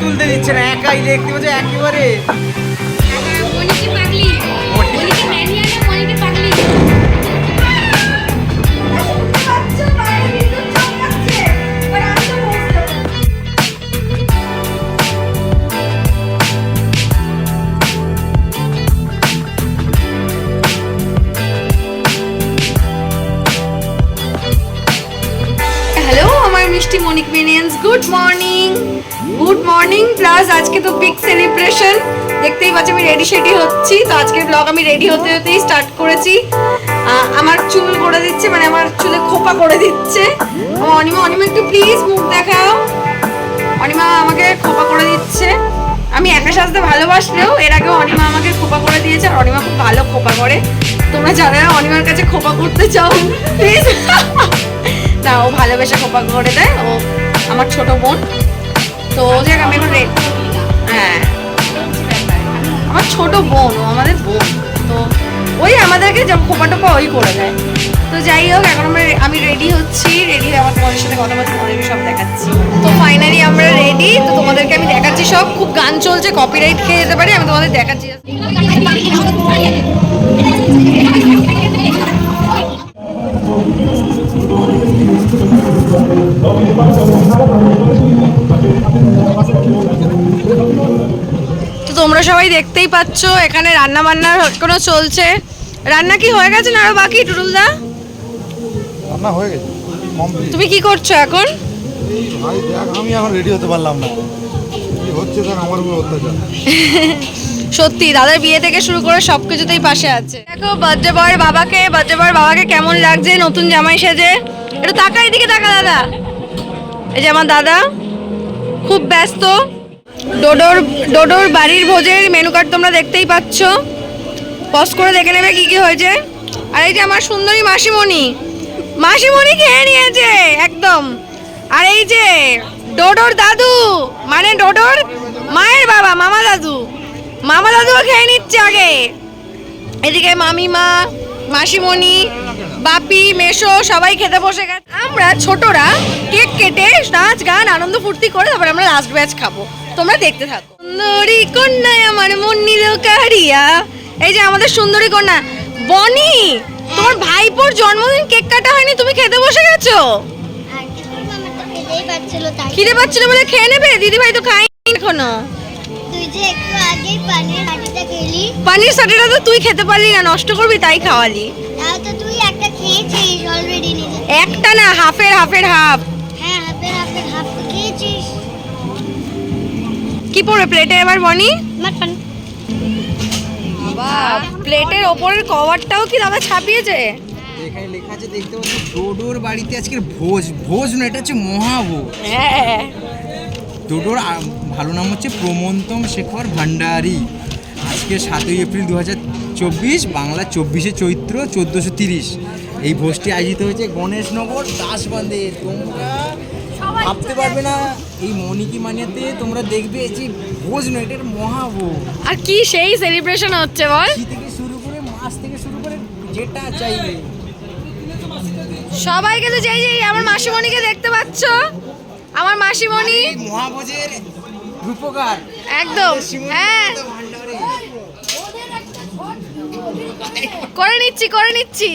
তুলতে দিচ্ছে না, একাই দেখতে পাচ্ছ একেবারে মনিকে পাগলি, মনিকে ম্যানিয়ালে মনিকে পাগলি। হ্যালো আমার মিষ্টি মনিক মিনিয়ন্স, গুড মর্নিং প্লাস আজকে তো বিগ সেলিব্রেশন। দেখতেই পাচ্ছ আমি রেডি শেডি হচ্ছি। তো আজকের ব্লগ আমি রেডি হতে হতেই স্টার্ট করেছি। আমার চুল করে দিচ্ছে, মানে আমার চুলে খোপা করে দিচ্ছে অনিমা একটু প্লিজ মুখ দেখাও। অনিমা আমাকে খোপা করে দিচ্ছে। আমি একা সাজতে ভালোবাসলেও এর আগেও অনিমা আমাকে খোপা করে দিয়েছে, আর অনিমা খুব ভালো খোপা করে। তোমরা যারা অনিমার কাছে খোপা করতে চাও প্লিজ না, ও ভালোবেসে খোপা করে দেয়, ও আমার ছোট বোন। তো দেখ আমি এখন হ্যাঁ আমার ছোট বোন, ও আমাদের বোন। তো ওই আমাদেরকে যখন খোপা টোপা ওই করে দেয়। তো যাই হোক এখন আমি রেডি হচ্ছি, রেডি হয়ে আমার তোমাদের সাথে কথা বলছি, তোমাদেরকে সব দেখাচ্ছি। তো ফাইনালি আমরা রেডি। তো তোমাদেরকে আমি দেখাচ্ছি সব। খুব গান চলছে, কপিরাইট খেয়ে যেতে পারি, আমি তোমাদের দেখাচ্ছি। তো তোমরা সবাই দেখতেই পাচ্ছ এখানে রান্না বান্নার কোনো চলছে। রান্না কি হয়ে গেছে না আরো বাকি? টুটুলদা রান্না হয়ে গেছে। তুমি কি করছো এখন? ভাই দেখ আমি এখন রেডি হতে পারলাম না, কি হচ্ছে দেখ আমার উপর অত্যাচার। সত্যি দাদার বিয়ে থেকে শুরু করে সবকিছুতেই পাশে আছে। দেখো বার্থডে বয়ের বাবাকে কেমন লাগছে নতুন জামাই সেজে। একটু তাকা, এদিকে তাকা দাদা। এই যে আমার দাদা খুব ব্যস্ত। ডোডোর বাড়ির ভোজের মেনু কার্ড তোমরা দেখতেই পাচ্ছ, পজ করে দেখে নেবে কি কি হয়েছে। আর এই যে আমার সুন্দরী মাসিমণি খেয়ে নিয়েছে একদম। আর এই যে ডোডোর দাদু, মানে ডোডোর মায়ের বাবা মামা দাদুও খেয়ে নিচ্ছে আগে। এদিকে মামিমা, মাসিমণি, বাপি, মেশো সবাই খেতে বসে গেছে। আমরা ছোটরা কেক কেটে নাচ গান আনন্দ ফুর্তি করে তারপর আমরা লাস্ট ব্যাচ খাবো। তোমরা দেখতে থাকো। সুন্দরী কন্যায় আমার মন নিল কারিয়া। এই যে আমাদের সুন্দরী কন্যা বনি, তোমার ভাইপোর জন্মদিন কেক কাটা হয়নি, তুমি খেতে বসে গেছো। খিদে পাচ্ছিল বলে খেয়ে নেবে। দিদি ভাই তো খাইনি এখনো। পানির সাটিটা তো তুই খেতে পারলি না, নষ্ট করবি তাই খাওয়ালি। একটা না, হাফের হাফ। কি পড়বে প্লেটে এবার বনি? প্লেটের ওপরের কভারটাও কি দাদা ছাপিয়েছে? এখানে লেখা আছে দেখতে পাচ্ছ ডোডোর বাড়িতে আজকের ভোজ না, এটা হচ্ছে মহাভোজ। হ্যাঁ, ডোডোর ভালো নাম হচ্ছে প্রমন্তম শেখর ভান্ডারী। আজকে 7ই এপ্রিল 2024, বাংলা 24শে চৈত্র 1430 এই ভোজটি আয়োজিত হয়েছে গণেশনগর দাসবান্ধে। তোমরা ভাবতে পারবে না এই মনিকি মানিয়াতে তোমরা দেখবে এই যে ভোজ নয়, এটা মহাভোজ। আর কি সেই সেলিব্রেশন হচ্ছে বল। থেকে শুরু করে মাছ থেকে শুরু করে যেটা চাইবে সবাইকে তো যেই আমার মাসিমণিকে দেখতে পাচ্ছ, আমার মাসিমণি মহাভোজের রূপকার একদম। হ্যাঁ করে নিচ্ছি।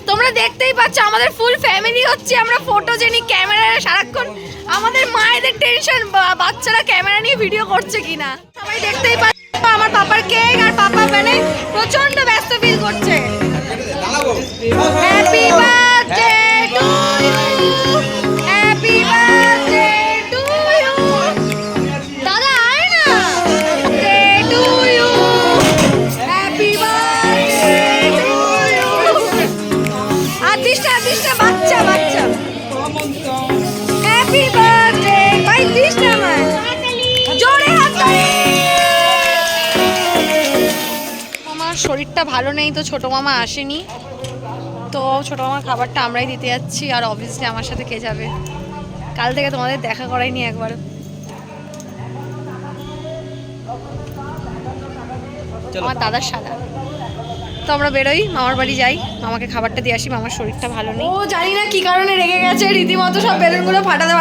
তোমরা দেখতেই পাচ্ছ আমাদের ফুল ফ্যামিলি হচ্ছে, আমরা ফটোজেনিক ক্যামেরা সারাক্ষণ। আমাদের মায়েদের টেনশন বাচ্চারা ক্যামেরা নিয়ে ভিডিও করছে কিনা। সবাই দেখতেই পাচ্ছ আমার পাপার কেক, আর পাপা মানে প্রচন্ড ব্যস্ত ফিল করছে। Happy birthday to you, happy birthday to you. দাদা আয় না, day to you, happy birthday to you. আর দিশটা বাচ্চা হ্যাপি বার্থডে ভাই, দিশটা আমার জোরে হাত তালি। আমার শরীরটা ভালো নেই, তো ছোট মামা আসেনি। তো ছোট মামার খাবারটা আমরাই দিতে যাচ্ছি। আর অবভিয়াসলি আমার সাথে কে যাবে? কাল থেকে তোমাদের দেখা করাইনি একবার। আমার দাদার শালা তো আমরা বেরোই, মামার বাড়ি যাই, মামাকে খাবারটা দিয়ে আসি, মামার শরীরটা ভালো নেই। ও জানি না কি কারণে রেগে গেছে, রীতিমতো সব বেলুনগুলো ফাটাতে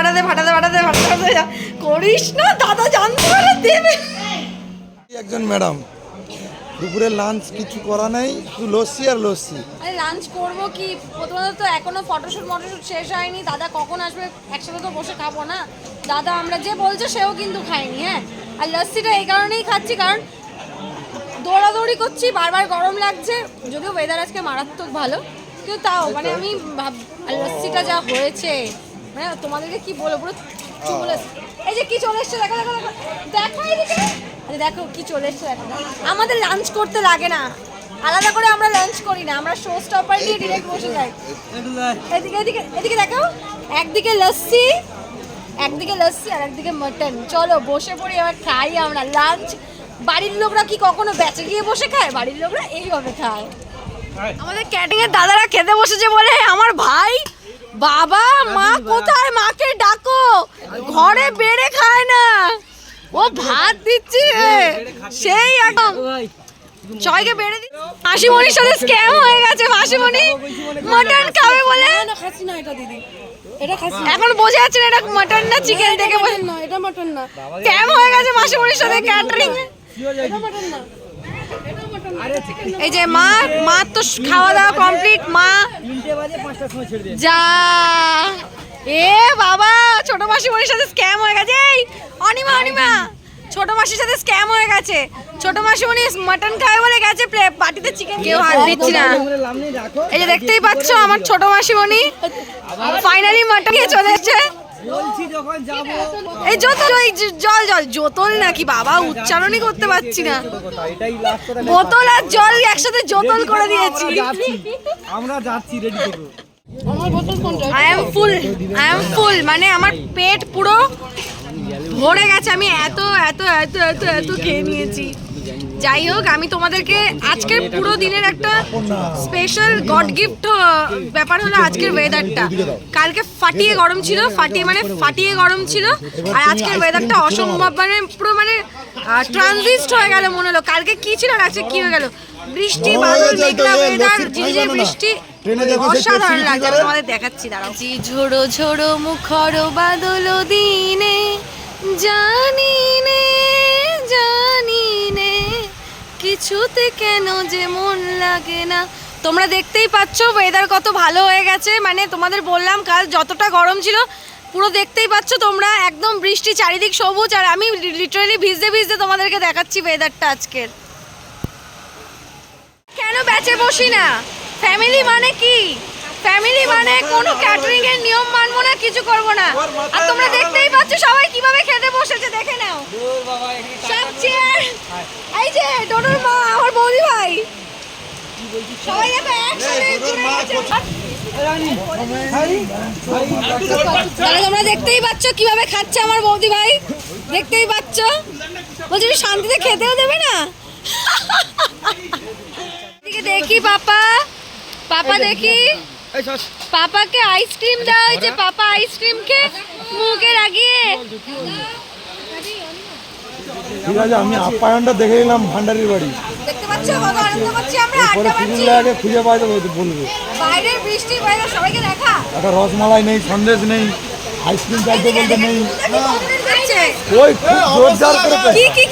করিস না, দাদা জানতে পারলে দেবে। একজন ম্যাডাম দুপুরে লাঞ্চ কিছু করা নেই, শুধু লস্যি আর লস্যি। আরে লাঞ্চ করবো কি, প্রথমত তো এখনো ফটোশুট শেষ হয়নি, দাদা কখন আসবে একসাথে তো বসে খাবো না। দাদা আমরা যে বলছো সেও কিন্তু খায়নি। হ্যাঁ, আর লস্যিটা এই কারণেই খাচ্ছি কারণ দৌড়াদৌড়ি করছি, বারবার গরম লাগছে, যদিও ওয়েদার আজকে মারাত্মক ভালো, কিন্তু তাও মানে আমি আর লস্যিটা যা হয়েছে মানে তোমাদেরকে কি বলবো, পুরো চলে এই যে কি চলে এসছে, দেখো এদিকে, আরে দেখো কি চলে এসছে, দেখো আমাদের লাঞ্চ করতে লাগে না, আলাদা করে আমরা লাঞ্চ করি না, আমরা শো স্টপার দিয়ে ডিরেক্ট বসে যাই। এদিকে দেখো, একদিকে লস্যি আর একদিকে মটন। চলো বসে পড়ি এবার খাই আমরা লাঞ্চ। বাড়ির লোকরা কি কখনো বেঁচে গিয়ে বসে খায়? বাড়ির লোকরা এইভাবে খায়। আমাদের ক্যাটারিং এর দাদারা খেতে বসেছে বলে আমার ভাই, বাবা মা কোথায়, মাকে ডাকো, ঘরে বেড়ে খায় না, ও ভাত দিচ্ছে সেই একদম সবাইকে বেড়ে দিচ্ছে। মাসিমণির সাথে স্ক্যাম হয়ে গেছে, মাসিমণি মটন খাবে বলে, এখন বোঝা যাচ্ছে না এটা মটন না চিকেন, দেখে বোঝা না এটা মটন না, স্ক্যাম হয়ে গেছে মাসিমণির সাথে ক্যাটারিং। এই যে মা তো খাওয়া দাওয়া কমপ্লিট, মা যা এ বাবা ছোট মাসিমণির সাথে স্ক্যাম হয়ে গেছে। এই অনিমা ছোট মাসির সাথে স্ক্যাম হয়ে গেছে, ছোট মাসিমণি মটন খায় বলে গেছে পার্টিতে চিকেন, কেউ হাত দিচ্ছি না। এই যে দেখতেই পাচ্ছ আমার ছোট মাসিমণি ফাইনালি মটন নিয়ে চলে এসেছে। এই জল নাকি বাবা, উচ্চারণই করতে পারছি না, বোতল আর জল একসাথে জোতল করে দিয়েছি। আমরা যাচ্ছি, রেডি করব। আই এম ফুল মানে আমার পেট পুরো ভরে গেছে, আমি এত এত এত এত এত খেয়ে নিয়েছি। যাই হোক, আমি তোমাদেরকে আজকের পুরো দিনের একটা স্পেশাল গড গিফট ব্যাপার হলো আজকের ওয়েদারটা। কালকে ফাটিয়ে গরম ছিল আর আজকের ওয়েদারটা অসম্ভব, মানে পুরো মানে ট্রানজিস্ট হয়ে গেল মনে হলো। কালকে কি ছিল আর আজকে কি হয়ে গেল, বৃষ্টি বাদল মেঘলা ওয়েদার, ঝিরিঝিরি বৃষ্টি, অসাধারণ লাগছে। আমি তোমাদের দেখাচ্ছি, দাঁড়াও। ঝোড়ো ঝোড়ো মুখর বাদল দিনে জানি নে কিছুতে কেন যে মন লাগে না। তোমরা দেখতেই পাচ্ছ ওয়েদার কত ভালো হয়ে গেছে, মানে তোমাদের বললাম কাল যতটা গরম ছিল পুরো দেখতেই পাচ্ছ তোমরা, একদম বৃষ্টি, চারিদিক সবুজ, আর আমি লিটারালি ভিজতে তোমাদেরকে দেখাচ্ছি ওয়েদারটা আজকের। কেন ব্যাচে বসি না, ফ্যামিলি মানে কি, ফ্যামিলি মানে কোনো ক্যাটারিং এর নিয়ম মানবো না, কিছু করবো না। আর তোমরা দেখতেই পাচ্ছ সবাই কিভাবে খেতে বসেছে, দেখে নাও সব চেয়ার। এই যে ডোডোর মা, আমার বৌদি ভাই, সবাই দেখো একসাথে। তোমরা দেখতেই পাচ্ছ কিভাবে খাচ্ছে আমার বৌদি ভাই, দেখতেই পাচ্ছ। বলছি শান্তিতে খেতেও দেবে না। দেখি পাপা দেখি পাপাকে আইসক্রিম দেওয়া হয়েছে, পাপা আইসক্রিমকে মুখে লাগিয়ে। ঠিক আছে, আমি আপ্যায়নটা দেখে নিলাম ভান্ডারির বাড়ি, দেখতে পাচ্ছ কত আনন্দ করছি আমরা, আড্ডা মারছি। খুঁজে পাই তো বলবে বাইরের বৃষ্টি বাইরে সবাইকে দেখা, একটা রসমালাই নেই, সন্দেশ নেই, আইসক্রিম চাইতে বলতে নেই, ওই জোরদার করে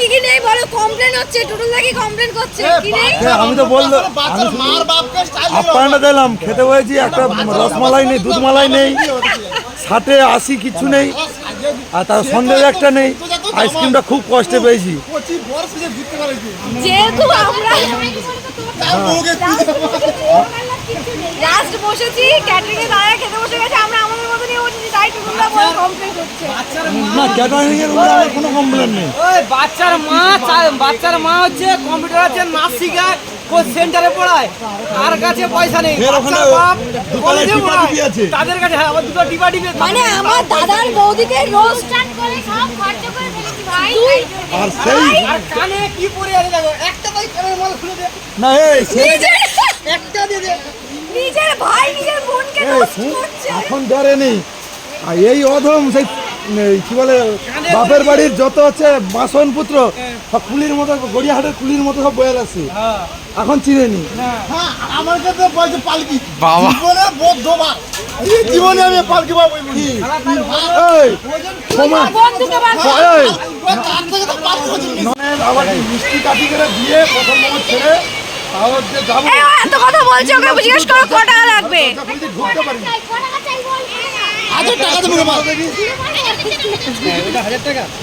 কি নেই বলো, কমপ্লেন হচ্ছে, টুটুল দাকি কমপ্লেন করছে কি নেই। আমি তো বললো আপ্যায়নটা দিলাম, খেতে হয়েছি, একটা রসমালাই নেই, দুধমালাই নেই, সাথে 80 কিছু নেই, আর তার সন্দেশ একটা নেই, আইসক্রিমটা খুব কষ্টে পেয়েছি। যেহেতু আমরা লাস্ট বসেছি, ক্যাটারিং এর দাদা খেতে বসে গেছে, আমরা আমাদের মতো নিয়ে বসেছি, তাই টুটুলদা বলে কমপ্লেন করছে। না, ক্যাটারিং এর উপরে আমার কোনো কমপ্লেন নেই। ওই বাচ্চার মা হচ্ছে কম্পিউটার আছে, নাচ শিখায়, কোচ সেন্টারে পড়ায়, আর কাছে পয়সা নেই, তাদের কাছে আবার দুটো ডিবা ডিবে। মানে আমার দাদার বৌদিকে রোস্টান করে সব খরচ করে ফেলেছি ভাই। আর সেই কানে কি পরে আছে দেখো, একটা ভাই কানের মাল খুলে দে না, এই একটা দিয়ে দে, নিজের ভাই নিজের বোনকে রোস্ট করছে, এখন ডরে নেই। আর এই অধম সেই কি বলে বাপের বাড়ির যত হচ্ছে বাসনপত্র সব কুলির মতো, গড়িয়াহাটের কুলির মতো সব বয়ে আছে, এখন চিনেনি। হ্যাঁ আমার কাছে বলছে পালকি বাবা। জীবনে বদ্ধবার এই জীবনে আমি পালকি বাবু বলি এই সময় বন্ধুকে বার কর। এই তার থেকে তো পালকি হচ্ছে ননের আবার এই মিষ্টি কাঠি করে দিয়ে প্রথম নম্বর ছেড়ে তাহলে যে যাবো এই ও এত কথা বলছে, ওকে জিজ্ঞেস করো ক টাকা লাগবে। বলছি ঢুকতে পারি না। ক টাকা চাই বল? 1000 টাকা দেবো বাবা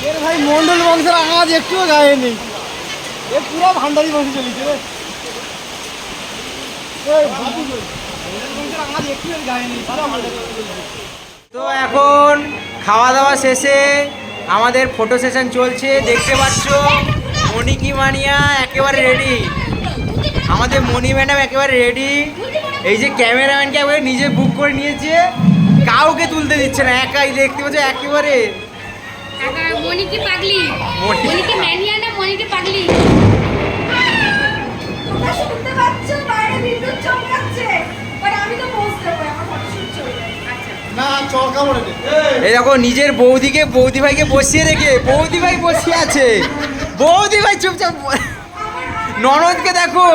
এর ভাই মন্ডল বংশের আওয়াজ একটুও গায়ে নেই, এ পুরো ভান্ডারি বংশ চলেছে রে। তো এখন খাওয়া দাওয়া শেষে আমাদের ফটো সেশন চলছে, দেখতে পাচ্ছ মণিকি মানিয়া একেবারে রেডি, আমাদের মণি ম্যাডাম একেবারে রেডি। এই যে ক্যামেরাম্যানকে একেবারে নিজে বুক করে নিয়েছে, কাউকে তুলতে দিচ্ছে না, একাই দেখতে পাচ্ছ একেবারে। কাকা মনিকে পাগলি, মনি- মনিকে ম্যানিয়া না মনিকে পাগলি। তোমরা শুনতে পাচ্ছ বাইরে বিদ্যুৎ চমকাচ্ছে, বাট আমি তো বুঝতে পারি আমার ফটোশুট চলবে। আচ্ছা না চরকা বলে দে এই দেখো নিজের বৌদিকে, বৌদি ভাইকে বসিয়ে রেখে, বৌদি ভাই বসিয়ে আছে, বৌদি ভাই চুপচাপ, ননদকে দেখো।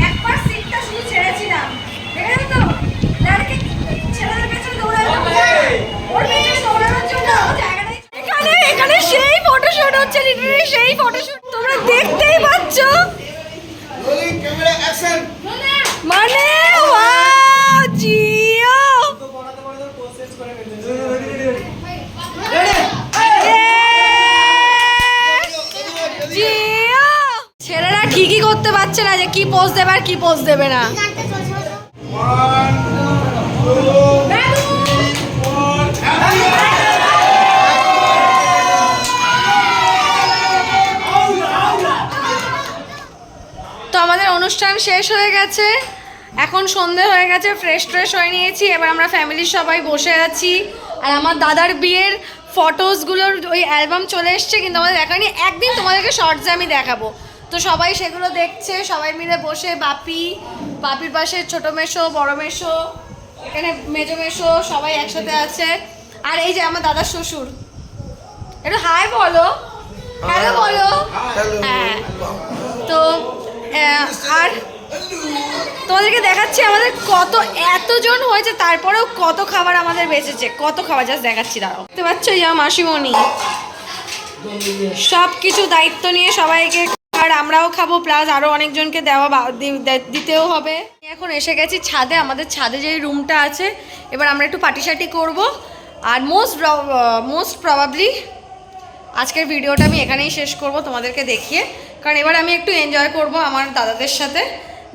একবার সিটটা শুধু ছেড়েছিলাম, দেখে তো লড়কে ছেলেদের পেছনে দৌড়ানো, ওর পেছনে দৌড়ানোর জন্য জায়গাটাই। এখানে সেই ফটোশুট হচ্ছে, লিটারালি সেই ফটোশুট তোমরা দেখতেই পাচ্ছ, রোলিং ক্যামেরা অ্যাকশন মানে ওয়াও জিও। জিও ছেলেরা ঠিকই করতে পারছে না যে কি পোজ দেবে আর কি পোজ দেবে না। তো আমাদের অনুষ্ঠান শেষ হয়ে গেছে, এখন সন্ধে হয়ে গেছে, ফ্রেশ হয়ে নিয়েছি, এবার আমরা ফ্যামিলির সবাই বসে আছি। আর আমার দাদার বিয়ের ফটোসগুলোর ওই অ্যালবাম চলে এসছে, কিন্তু আমাদের দেখানি, একদিন তোমাদেরকে শর্টসে আমি দেখাবো। তো সবাই সেগুলো দেখছে, সবাই মিলে বসে, বাপির পাশে ছোটো মেশো, বড় মেশো, এখানে মেজো মেশো, সবাই একসাথে আছে। আর এই যে আমার দাদার শ্বশুর, একটু হাই বলো, হ্যালো বলো। হ্যাঁ তো আর তোমাদেরকে দেখাচ্ছি আমাদের কত এতজন হয়েছে, তারপরেও কত খাবার আমাদের বেঁচেছে, কত খাবার জাস্ট দেখাচ্ছি, দাঁড়াও। দেখতে পাচ্ছ এই আমার মাসিমণি সব কিছু দায়িত্ব নিয়ে সবাইকে, আর আমরাও খাবো, প্লাস আরও অনেকজনকে দেওয়া দিতেও হবে। এখন এসে গেছি ছাদে, আমাদের ছাদে যে রুমটা আছে, এবার আমরা একটু পার্টি সার্টি করবো। আর মোস্ট প্রবাবলি আজকের ভিডিওটা আমি এখানেই শেষ করব তোমাদেরকে দেখিয়ে, কারণ এবার আমি একটু এনজয় করব আমার দাদাদের সাথে,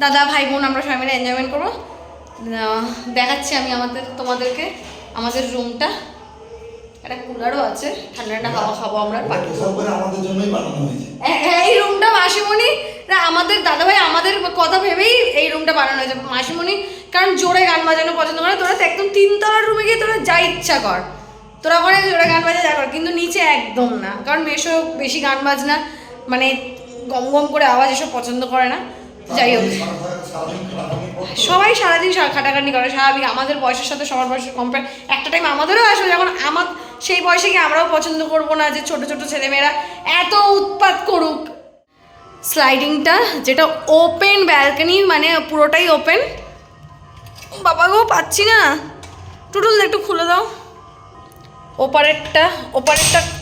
দাদা ভাই বোন আমরা সবাই মিলে এনজয়মেন্ট করবো। দেখাচ্ছি আমি তোমাদেরকে আমাদের রুমটা, একটা কুলারও আছে, ঠান্ডা ঠান্ডা হাওয়া খাবো আমরা, পার্টি করবো। আমাদের জন্যই বানানো হয়েছে। এই রুমটা মাসিমণি না আমাদের দাদাভাই আমাদের কথা ভেবেই এই রুমটা বানানো হয়েছে। মাসিমণি কারণ জোরে গান বাজানো পছন্দ করে, তোরা তো একদম 3 তলার রুমে গিয়ে তোরা যা ইচ্ছা কর, তোরা ওখানে জোরে গান বাজা যা কর, কিন্তু নিচে একদম না, কারণ মেশো বেশি গান বাজনা মানে গম গম করে আওয়াজ এসব পছন্দ করে না। যাই হোক সবাই সারাদিন খাটাখাটি করে, স্বাভাবিক, আমাদের বয়সের সাথে সবার বয়সের কম্পেয়ার একটা টাইম আমাদেরও আসবে যখন আমার সেই বয়সে গিয়ে আমরাও পছন্দ করবো না যে ছোটো ছোটো ছেলেমেয়েরা এত উৎপাত করুক। স্লাইডিংটা যেটা ওপেন ব্যালকনি, মানে পুরোটাই ওপেন। বাবা গো পাচ্ছি না, টুটুল একটু খুলে দাও। ওপারেরটা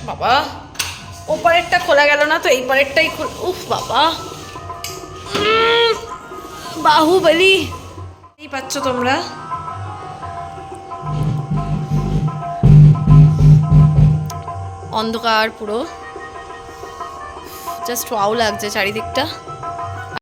বাবা, ওপারেরটা খোলা গেল না, তো এই পারেরটাই উফ বাবা, বাহুবলী এই পাচ্ছ তোমরা। অন্ধকার পুরো, জাস্ট ওয়াও লাগছে চারিদিকটা।